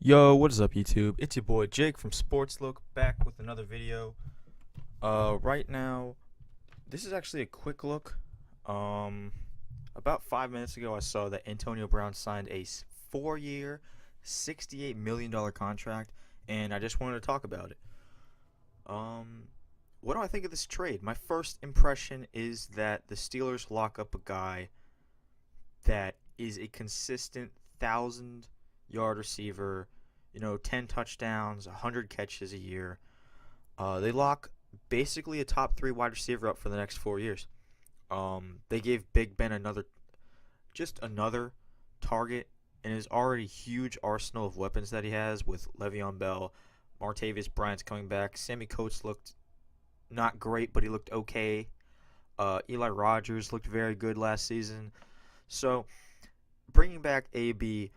Yo, what is up, YouTube? It's your boy Jake from Sports Look, back with another video. Right now, this is actually a quick look. Um, about 5 minutes ago, I saw that Antonio Brown signed a 4-year, $68 million contract, and I just wanted to talk about it. Um, what do I think of this trade? My first impression is that the Steelers lock up a guy that is a consistent 1,000-yard receiver, 10 touchdowns, 100 catches a year. They lock basically a top three wide receiver up for the next 4 years. They gave Big Ben just another target in his already huge arsenal of weapons that he has with Le'Veon Bell, Martavis Bryant's coming back. Sammy Coates looked not great, but he looked okay. Eli Rogers looked very good last season. So bringing back AB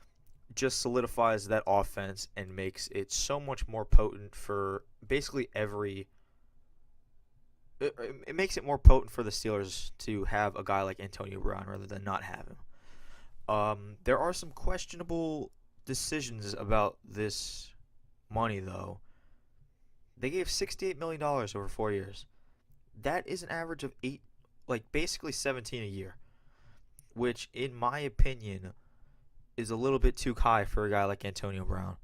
just solidifies that offense and makes it so much more potent for basically every. It makes it more potent for the Steelers to have a guy like Antonio Brown rather than not have him. There are some questionable decisions about this money, though. They gave $68 million over 4 years. That is an average of basically 17 a year, which, in my opinion, is a little bit too high for a guy like Antonio Brown.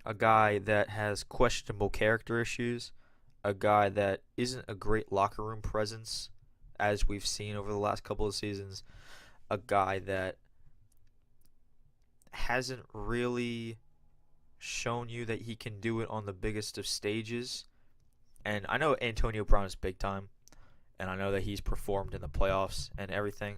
A guy that has questionable character issues, a guy that isn't a great locker room presence, as we've seen over the last couple of seasons, a guy that hasn't really shown you that he can do it on the biggest of stages. And I know Antonio Brown is big time, and I know that he's performed in the playoffs and everything.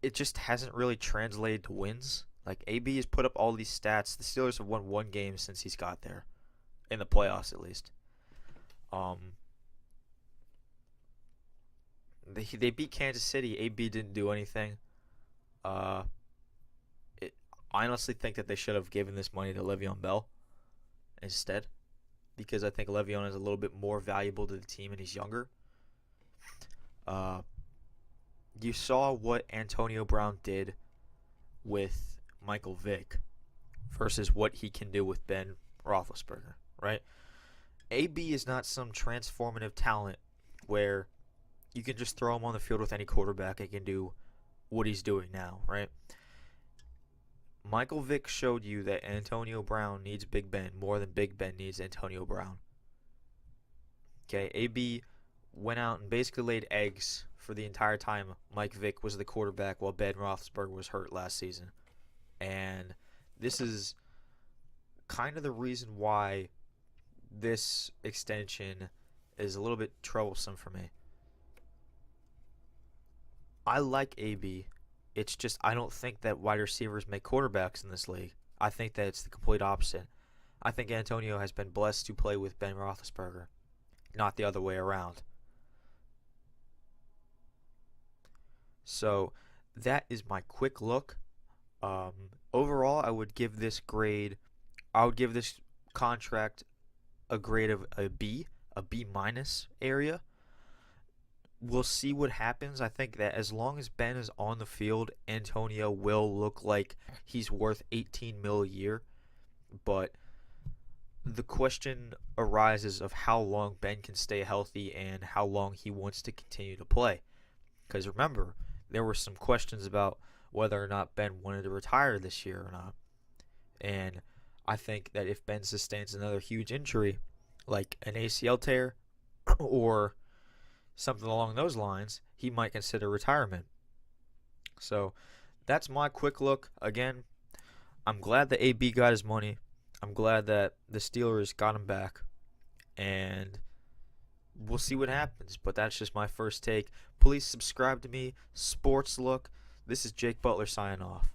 It just hasn't really translated to wins. Like, AB has put up all these stats. The Steelers have won one game since he's got there, in the playoffs at least. Um, they beat Kansas City. AB didn't do anything. Uh, I honestly think that they should have given this money to Le'Veon Bell instead, because I think Le'Veon is a little bit more valuable to the team and he's younger. Uh, you saw what Antonio Brown did with Michael Vick versus what he can do with Ben Roethlisberger, right? AB is not some transformative talent where you can just throw him on the field with any quarterback and can do what he's doing now, right? Michael Vick showed you that Antonio Brown needs Big Ben more than Big Ben needs Antonio Brown. Okay, AB went out and basically laid eggs for the entire time Mike Vick was the quarterback while Ben Roethlisberger was hurt last season. And this is kind of the reason why this extension is a little bit troublesome for me. I like AB. It's just I don't think that wide receivers make quarterbacks in this league. I think that it's the complete opposite. I think Antonio has been blessed to play with Ben Roethlisberger, not the other way around. So that is my quick look. Overall, I would give this contract a grade of a B minus area. We'll see what happens. I think that as long as Ben is on the field, Antonio will look like he's worth 18 mil a year. But the question arises of how long Ben can stay healthy and how long he wants to continue to play. Because remember, there were some questions about whether or not Ben wanted to retire this year or not. And I think that if Ben sustains another huge injury, like an ACL tear or something along those lines, he might consider retirement. So that's my quick look. Again, I'm glad that AB got his money. I'm glad that the Steelers got him back. And we'll see what happens. But that's just my first take. Please subscribe to me. Sports Look. This is Jake Butler signing off.